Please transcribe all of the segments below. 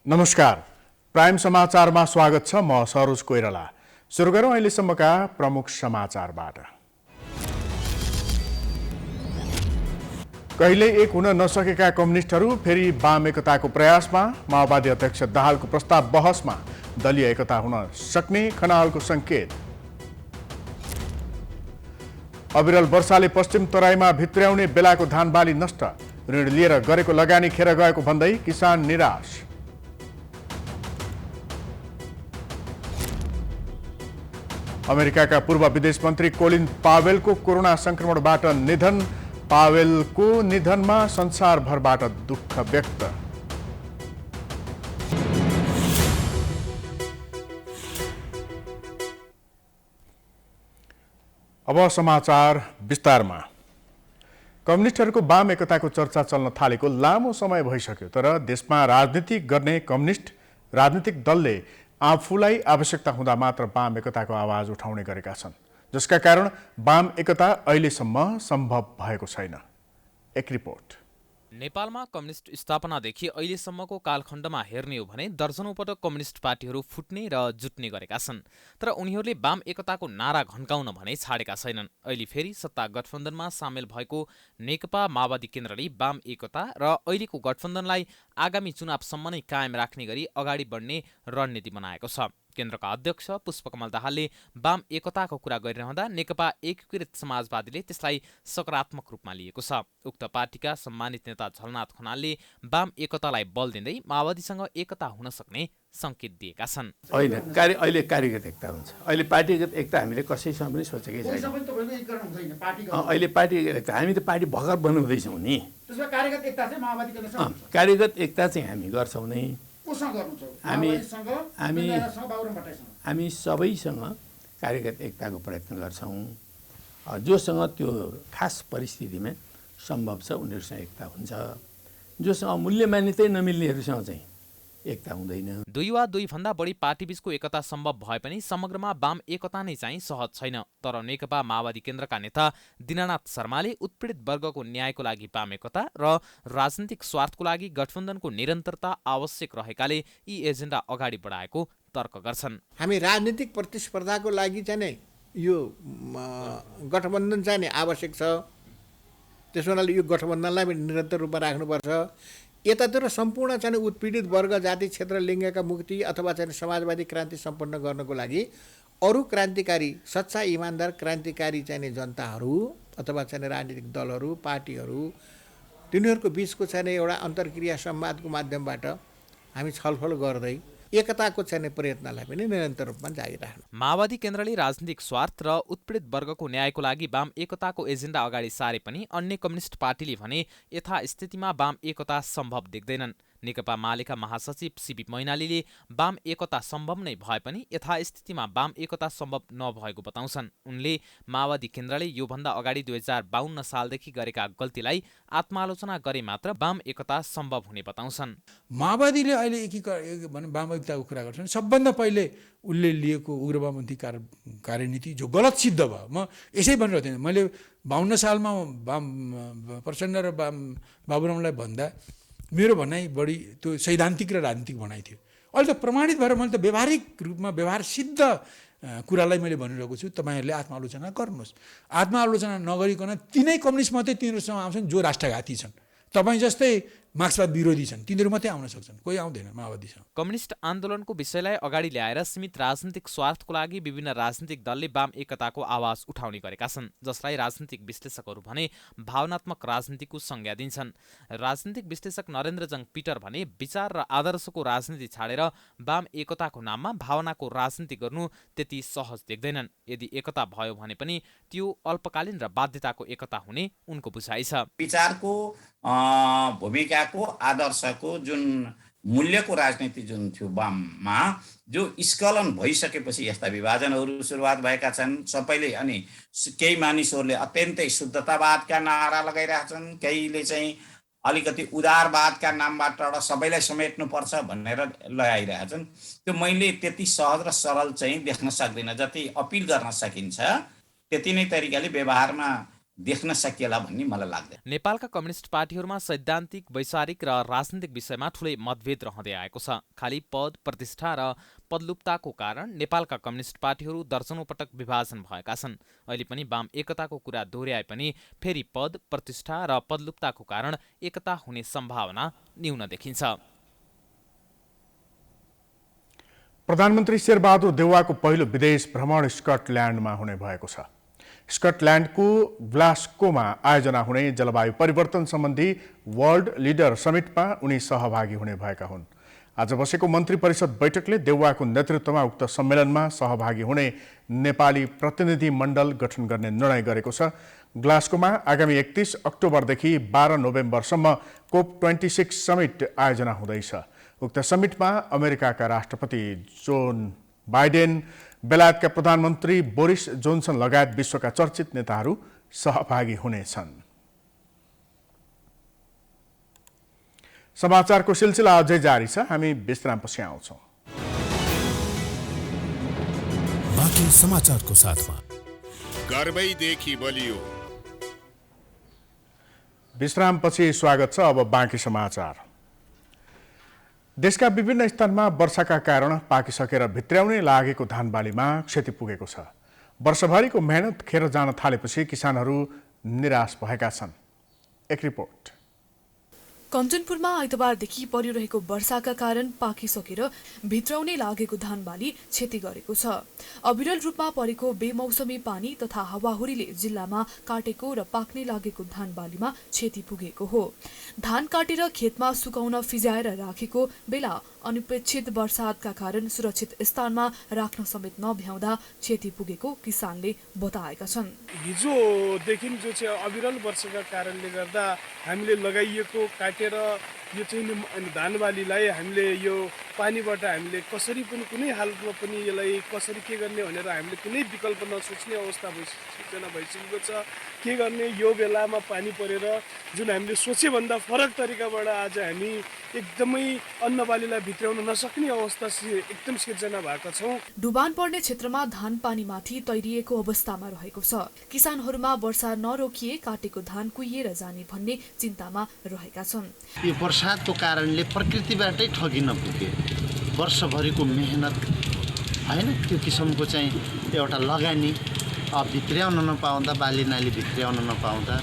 नमस्कार, प्राइम समाचारमा स्वागत छ। म सरोज कोइराला। सुरु गरौँ अहिलेसम्मका प्रमुख समाचारबाट। कहिले एक हुन नसकेका कम्युनिस्टहरू फेरि वाम एकताको प्रयासमा। माओवादी अध्यक्ष दाहालको प्रस्ताव बहसमा। दलीय एकता हुन सक्ने खनालको संकेत। अविरल वर्षाले पश्चिम तराईमा भित्र्याउने बेलाको धान बाली नष्ट। ऋण लिएर गरेको लगानी खेर गएको भन्दै किसान निराश। अमेरिकाका पूर्व विदेश मन्त्री कोलिन पावेलको कोरोना संक्रमणबाट निधन। पावेलको निधनमा संसारभरबाट दुःख व्यक्त। अब समाचार विस्तारमा। कम्युनिस्टहरूको वाम एकताको चर्चा चल्न थालेको लामो समय भइसक्यो, तर देशमा राजनीति गर्ने कम्युनिस्ट राजनीतिक दलले आफूलाई आवश्यकता हुँदा मात्र वाम एकताको आवाज उठाउने गरेका छन्, जसका कारण वाम एकता अहिलेसम्म सम्भव भएको छैन। एक रिपोर्ट। नेपालमा कम्युनिस्ट स्थापनादेखि अहिलेसम्मको कालखण्डमा हेर्ने हो भने दर्जनौं पटक कम्युनिस्ट पार्टीहरू फुट्ने र जुट्ने गरेका छन्, तर उनीहरूले वाम एकताको नारा घन्काउन भने छाडेका छैनन्। अहिले फेरि सत्ता गठबन्धनमा सामेल भएको नेकपा माओवादी केन्द्रले वाम एकता र अहिलेको गठबन्धनलाई आगामी चुनावसम्म नै कायम राख्ने गरी अगाडि बढ्ने रणनीति बनाएको छ। केन्द्रका अध्यक्ष पुष्पकमल दाहालले वाम एकताको कुरा गरिरहँदा नेकपा एकीकृत समाजवादीले त्यसलाई सकारात्मक रूपमा लिएको छ। उक्त पार्टीका सम्मानित नेता झलनाथ खनालले वाम एकतालाई बल दिँदै माओवादीसँग एकता हुन सक्ने संकेत दिएका छन्। अहिले कार्यगत एकता हुन्छ। अहिले पार्टीगत एकता हामीले कसैसँग पनि सोचेकै छैन। अहिले पार्टीगत एकता हामी त पार्टी भर्खर बनाउँदैछौँ नि। कार्यगत एकता चाहिँ हामी गर्छौँ नै। हामी सबैसँग कार्यगत एकताको प्रयत्न गर्छौँ। जोसँग त्यो खास परिस्थितिमा सम्भव छ उनीहरूसँग एकता हुन्छ। जोसँग मूल्य मान्यतै नमिल्नेहरूसँग चाहिँ एकता हुँदैन। दुई वा दुईभन्दा बढी पार्टीबीचको एकता सम्भव भए पनि समग्रमा वाम एकता नै चाहिँ सहज छैन। तर नेकपा माओवादी केन्द्रका नेता दीनानाथ शर्माले उत्पीडित वर्गको न्यायको लागि वाम एकता र राजनीतिक स्वार्थको लागि गठबन्धनको निरन्तरता आवश्यक रहेकाले यी एजेन्डा अगाडि बढाएको तर्क गर्छन्। हामी राजनीतिक प्रतिस्पर्धाको लागि चाहिँ नै यो गठबन्धन चाहिँ नै आवश्यक छ। त्यसो हुनाले यो गठबन्धनलाई पनि निरन्तर रूपमा राख्नुपर्छ। यतातिर सम्पूर्ण चाहिँ उत्पीडित वर्ग, जाति, क्षेत्र, लिङ्गका मुक्ति अथवा चाहिँ समाजवादी क्रान्ति सम्पन्न गर्नको लागि अरू क्रान्तिकारी सच्चा इमान्दार क्रान्तिकारी चाहिँ जनताहरू अथवा चाहिँ राजनीतिक दलहरू, पार्टीहरू, तिनीहरूको बिचको चाहिँ एउटा अन्तर्क्रिया संवादको माध्यमबाट हामी छलफल गर्दै एकताको चाहिँ प्रयत्नलाई पनि निरन्तर रूपमा जारी राख्नु। माओवादी केन्द्रले राजनीतिक स्वार्थ र उत्पीडित वर्गको न्यायको लागि वाम एकताको एजेन्डा अगाडि सारे पनि अन्य कम्युनिस्ट पार्टीले भने यथास्थितिमा वाम एकता सम्भव देख्दैनन्। नेकपा मालेका महासचिव सीपी मैनालीले वाम एकता सम्भव नै भए पनि यथास्थितिमा वाम एकता सम्भव नभएको बताउँछन्। उनले माओवादी केन्द्रले योभन्दा अगाडि 2052 सालदेखि गरेका गल्तीलाई आत्मालोचना गरे मात्र वाम एकता सम्भव हुने बताउँछन्। माओवादीले अहिले वाम एकताको कुरा गर्छन्। सबभन्दा पहिले उसले लिएको उग्रवामपन्थी कार्यनीति जो गलत सिद्ध भयो। म यसै भनिरहेको थिएँ। मैले 52 सालमा वाम प्रचण्ड र वाम बाबुरामलाई भन्दा मेरो भनाइ बढी त्यो सैद्धान्तिक र राजनीतिक भनाइ थियो। अहिले त प्रमाणित भएर मैले त व्यवहारिक रूपमा व्यवहार सिद्ध कुरालाई मैले भनिरहेको छु। तपाईँहरूले आत्मालोचना गर्नुहोस्। आत्मालोचना नगरिकन तिनै कम्युनिस्ट मात्रै तिनीहरूसँग आउँछन् जो राष्ट्रघाती छन्। तपाईँ जस्तै मार्क्सवाद विरोधी छन्, तिनीहरू मात्रै आउन सक्छन्, कोही आउँदैन माओवादीसँग। कम्युनिस्ट आन्दोलनको विषयलाई अगाडि ल्याएर सीमित राजनीतिक स्वार्थको लागि विभिन्न राजनीतिक दलले वाम एकताको आवाज उठाउने गरेका छन्, जसलाई राजनीतिक विश्लेषकहरू भने भावनात्मक राजनीतिको संज्ञा दिन्छन्। राजनीतिक विश्लेषक नरेन्द्रजङ पिटर भने विचार र आदर्शको राजनीति छाडेर वाम एकताको नाममा भावनाको राजनीति गर्नु त्यति सहज देख्दैनन्। यदि एकता भयो भने पनि त्यो अल्पकालीन र बाध्यताको एकता हुने उनको बुझाइ छ। विचारको भूमिकाको आदर्शको जुन मूल्यको राजनीति जुन थियो वाममा, जो स्खलन भइसकेपछि यस्ता विभाजनहरू सुरुवात भएका छन् सबैले। अनि केही मानिसहरूले अत्यन्तै शुद्धतावादका नारा लगाइरहेछन्, केहीले चाहिँ अलिकति उदारवादका नामबाट सबैलाई समेट्नुपर्छ भनेर लगाइरहेछन्। त्यो मैले त्यति सहज र सरल चाहिँ देख्न सक्दिनँ। जति अपिल गर्न सकिन्छ त्यति नै तरिकाले व्यवहारमा देख्न सकिएला भन्ने मलाई लाग्दैन। नेपालका कम्युनिस्ट पार्टीहरूमा सैद्धान्तिक, वैचारिक र राजनीतिक विषयमा ठूलै मतभेद रहँदै आएको छ। खाली पद, प्रतिष्ठा र पदलुप्ताको कारण नेपालका कम्युनिस्ट पार्टीहरू दर्जनौं पटक विभाजन भएका छन्। अहिले पनि वाम एकताको कुरा दोहोर्याए पनि फेरि पद, प्रतिष्ठा र पदलुप्ताको कारण एकता हुने सम्भावना न्यून देखिन्छ। प्रधानमन्त्री शेरबहादुर देउवाको पहिलो विदेश भ्रमण स्कटल्यान्डमा हुने भएको छ। स्कटल्यान्डको ग्लास्गोमा आयोजना हुने जलवायु परिवर्तन सम्बन्धी वर्ल्ड लिडर समिटमा उनी सहभागी हुने भएका हुन्। आज बसेको मन्त्री परिषद बैठकले देउवाको नेतृत्वमा उक्त सम्मेलनमा सहभागी हुने नेपाली प्रतिनिधि मण्डल गठन गर्ने निर्णय गरेको छ। ग्लास्गोमा आगामी 31 अक्टोबरदेखि 12 नोभेम्बरसम्म COP26 समिट आयोजना हुँदैछ। उक्त समिटमा अमेरिकाका राष्ट्रपति जोन बाइडेन, बेलायतका प्रधानमन्त्री बोरिस जोन्सन लगायत विश्वका चर्चित नेताहरू सहभागी हुनेछन्। समाचारको सिलसिला अझै जारी छ। हामी विश्रामपछि आउँछौँ। बाँकी समाचारको साथमा गर्वैदेखि बलियो। विश्रामपछि स्वागत छ। अब बाँकी समाचार। देशका विभिन्न स्थानमा वर्षाका कारण पाकिसकेर भित्र्याउने लागेको धानबालीमा क्षति पुगेको छ। वर्षभरिको मेहनत खेर जान थालेपछि किसानहरू निराश भएका छन्। एक रिपोर्ट। कञ्चनपुरमा आइतबारदेखि परिरहेको वर्षाका कारण पाकिसकेर भित्राउने लागेको धानबाली क्षति गरेको छ। अविरल रूपमा परेको बेमौसमी पानी तथा हावाहुरीले जिल्लामा काटेको र पाक्ने लागेको धानबालीमा क्षति पुगेको हो। धान काटेर खेतमा सुकाउन फिजाएर राखेको बेला अनपेक्षित वर्षातका कारण सुरक्षित स्थानमा राख्न समेत नभ्याउँदा क्षति पुगेको किसानले बताएका छन्। हिजोदेखि जो चाहिँ अविरल वर्षाका कारणले गर्दा हामीले लगाइएको काटेर यो चाहिँ धानबालीलाई हामीले यो पानीबाट हामीले कसरी पनि कुनै हालतमा पनि यसलाई कसरी के गर्ने भनेर हामीले कुनै विकल्प नसोच्ने अवस्था भइसकेको छ। के गर्ने यो बेलामा पानी परेर जुन हामीले सोचे भन्दा फरक तरिकाबाट आज हामी एकदमै अन्नबालीलाई भित्राउन नसक्ने अवस्था एकदम सिर्जना भएका छौँ। डुबान पर्ने क्षेत्रमा धान पानीमाथि तैरिएको अवस्थामा रहेको छ। किसानहरूमा वर्षा नरोकिए काटेको धान कुहिएर जाने भन्ने चिन्तामा रहेका छन्। यो वर्षाको कारणले प्रकृतिबाटै ठगिन पुगे। वर्षभरिको मेहनत होइन, त्यो किसिमको चाहिँ एउटा लगानी भित्र्याउन नपाउँदा, बाली नाली भित्र्याउन नपाउँदा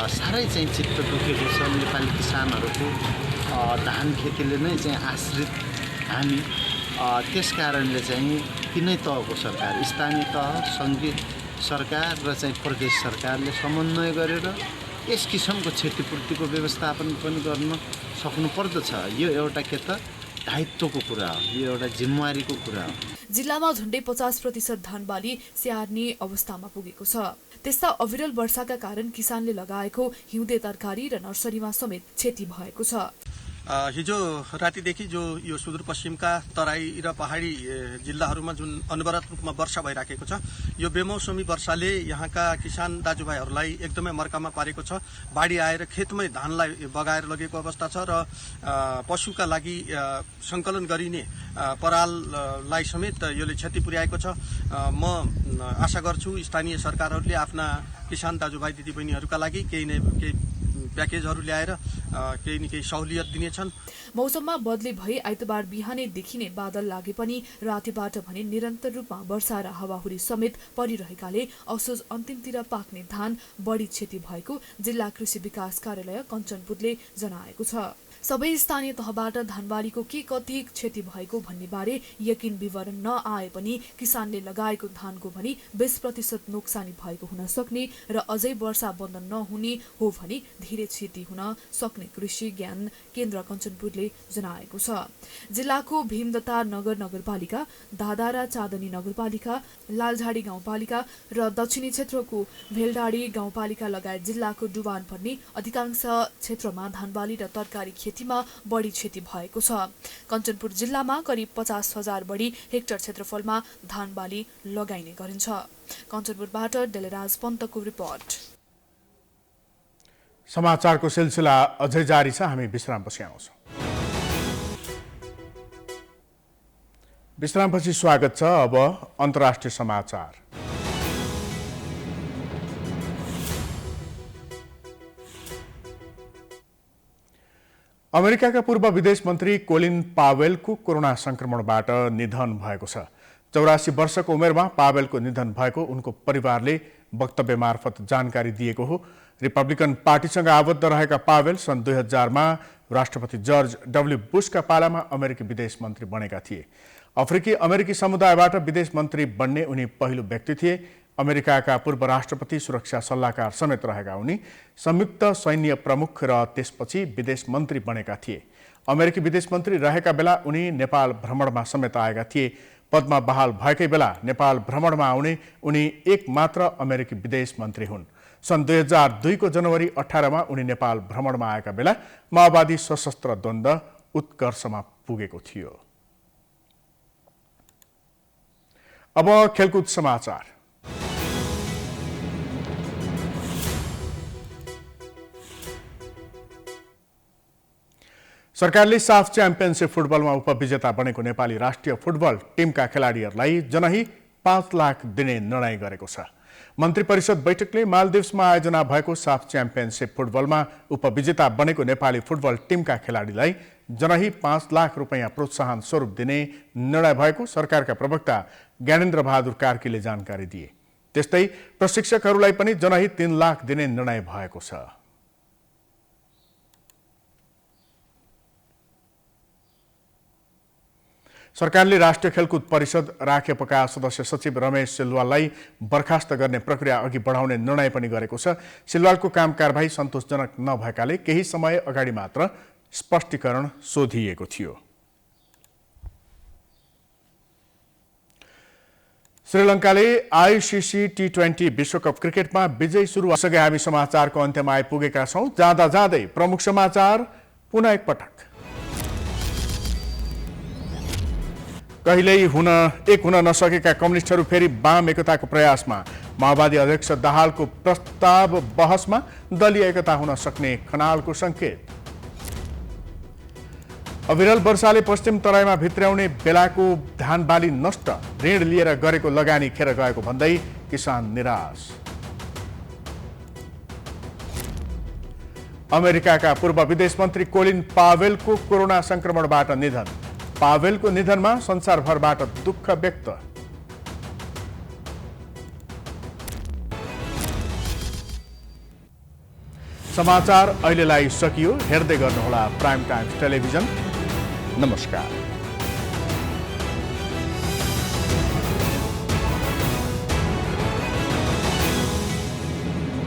साह्रै चाहिँ चित्त दुखेको छ नेपाली किसानहरूको। धान खेतीले नै चाहिँ आश्रित हामी। त्यस कारणले चाहिँ तिनै तहको सरकार, स्थानीय तह, सङ्घीय सरकार र चाहिँ प्रदेश सरकारले समन्वय गरेर यस किसिमको क्षतिपूर्तिको व्यवस्थापन पनि गर्न सक्नुपर्दछ। यो एउटा के त दायित्वको कुरा हो, यो एउटा जिम्मेवारीको कुरा हो। जिल्लामा झन्डै 50% धानबाली स्याहार्ने अवस्थामा पुगेको छ। त्यस्ता अविरल वर्षाका कारण किसानले लगाएको हिउँदे तरकारी र नर्सरीमा समेत क्षति भएको छ। हिजो रातिदेखि जो यो सुदूरपश्चिमका तराई र पहाडी जिल्लाहरूमा जुन अनवरत रूपमा वर्षा भइराखेको छ, यो बेमौसमी वर्षाले यहाँका किसान दाजुभाइहरूलाई एकदमै मर्कामा पारेको छ। बाढी आएर खेतमै धानलाई बगाएर लगेको अवस्था छ र पशुका लागि सङ्कलन गरिने पराललाई समेत यसले क्षति पुर्याएको छ। म आशा गर्छु स्थानीय सरकारहरूले आफ्ना किसान दाजुभाइ दिदीबहिनीहरूका लागि केही न केही प्याकेजहरू ल्याएर केही न केही सहुलियत दिनेछन्। मौसममा बदली भई आइतबार बिहानैदेखि नै बादल लागे पनि रातिबाट भने निरन्तर रूपमा वर्षा र हावाहुरी समेत परिरहेकाले असोज अन्तिमतिर पाक्ने धान बढी क्षति भएको जिल्ला कृषि विकास कार्यालय कञ्चनपुरले जनाएको छ। सबै स्थानीय तहबाट धानबालीको के कति क्षति भएको भन्ने बारे यकिन विवरण नआए पनि किसानले लगाएको धानको भनी 20% नोक्सानी भएको हुन सक्ने र अझै वर्षा बन्द नहुने हो भने धेरै क्षति हुन सक्ने कृषि ज्ञान केन्द्र कञ्चनपुरले जनाएको छ। जिल्लाको भीमदत्ता नगरपालिका, दादारा चाँदनी नगरपालिका, लालझाडी गाउँपालिका र दक्षिणी क्षेत्रको भेलडाडी गाउँपालिका लगायत जिल्लाको डुबान पर्ने अधिकांश क्षेत्रमा धानबाली र तरकारी खेतीमा बढी क्षति भएको छ। कञ्चनपुर जिल्लामा करिब 50,000 बढी हेक्टर क्षेत्रफलमा धानबाली लगाइने गरिन्छ। कञ्चनपुरबाट डेलराज पन्तको रिपोर्ट। समाचारको सिलसिला अझै जारी छ। हामी विश्रामपछि आउँछौँ। विश्रामपछि स्वागत छ। अब अन्तर्राष्ट्रिय समाचार। अमेरिकाका पूर्व विदेश मन्त्री कोलिन पावेलको कोरोना संक्रमणबाट निधन भएको छ। 84 वर्षको उमेरमा पावेलको निधन भएको उनको परिवारले वक्तव्य मार्फत जानकारी दिएको हो। रिपब्लिकन पार्टीसँग आबद्ध रहेका पावेल सन् 2000मा राष्ट्रपति जर्ज डब्ल्यू बुशका पालामा अमेरिकी विदेश मन्त्री बनेका थिए। अफ्रिकी अमेरिकी समुदायबाट विदेश मन्त्री बन्ने उनी पहिलो व्यक्ति थिए। अमेरिकाका पूर्व राष्ट्रपति सुरक्षा सल्लाहकार समेत रहेका उनी संयुक्त सैन्य प्रमुख र त्यसपछि विदेश मन्त्री बनेका थिए। अमेरिकी विदेश मन्त्री रहेका बेला उनी नेपाल भ्रमणमा समेत आएका थिए। पदमा बहाल भएकै बेला नेपाल भ्रमणमा आउने उनी एक मात्र अमेरिकी विदेश मन्त्री हुन्। सन् 2002 को जनवरी 18मा उनी नेपाल भ्रमणमा आएका बेला माओवादी सशस्त्र द्वन्द्व उत्कर्षमा पुगेको थियो। अब खेलकुद समाचार। सरकारले साफ च्याम्पियनसिप फुटबलमा उपविजेता बनेको नेपाली राष्ट्रिय फुटबल टिमका खेलाडीहरूलाई जनही 5 लाख दिने निर्णय गरेको छ। मन्त्री परिषद बैठकले मालदिव्समा आयोजना भएको साफ च्याम्पियनसिप फुटबलमा उपविजेता बनेको नेपाली फुटबल टिमका खेलाडीलाई जनही 5 लाख रुपैयाँ प्रोत्साहन स्वरूप दिने निर्णय भएको सरकारका प्रवक्ता ज्ञानेन्द्र बहादुर कार्कीले जानकारी दिए। त्यस्तै प्रशिक्षकहरूलाई पनि जनही 3 लाख दिने निर्णय भएको छ। सरकारले राष्ट्रिय खेलकुद परिषद राखेपका सदस्य सचिव रमेश सिलवाललाई बर्खास्त गर्ने प्रक्रिया अघि बढाउने निर्णय पनि गरेको छ। सिलवालको काम कारबाही सन्तोषजनक नभएकाले केही समय अगाडि मात्र स्पष्टीकरण सोधिएको थियो। श्रीलङ्काले आईसीसी T20 विश्वकप क्रिकेटमा विजयी सुरुवातसँगै हामी समाचारको अन्त्यमा आइपुगेका छौं। जाँदा जाँदै प्रमुख समाचार पुनः एकपटक। कहिल्यै एक हुन नसकेका कम्युनिस्टहरू फेरि वाम एकताको प्रयासमा। माओवादी अध्यक्ष दाहालको प्रस्ताव बहसमा दलीय एकता हुन सक्ने खनालको संकेत। अविरल वर्षाले पश्चिम तराईमा भित्र्याउने बेलाको धान बाली नष्ट, ऋण लिएर गरेको लगानी खेर गएको भन्दै किसान निराश। अमेरिकाका पूर्व विदेश मन्त्री कोलिन पावेलको कोरोना संक्रमणबाट निधन। पावेलको निधनमा संसारभरबाट दुःख व्यक्त। समाचार अहिलेलाई सकियो। हेर्दै गर्नुहोला प्राइम टाइम्स टेलिभिजन। नमस्कार।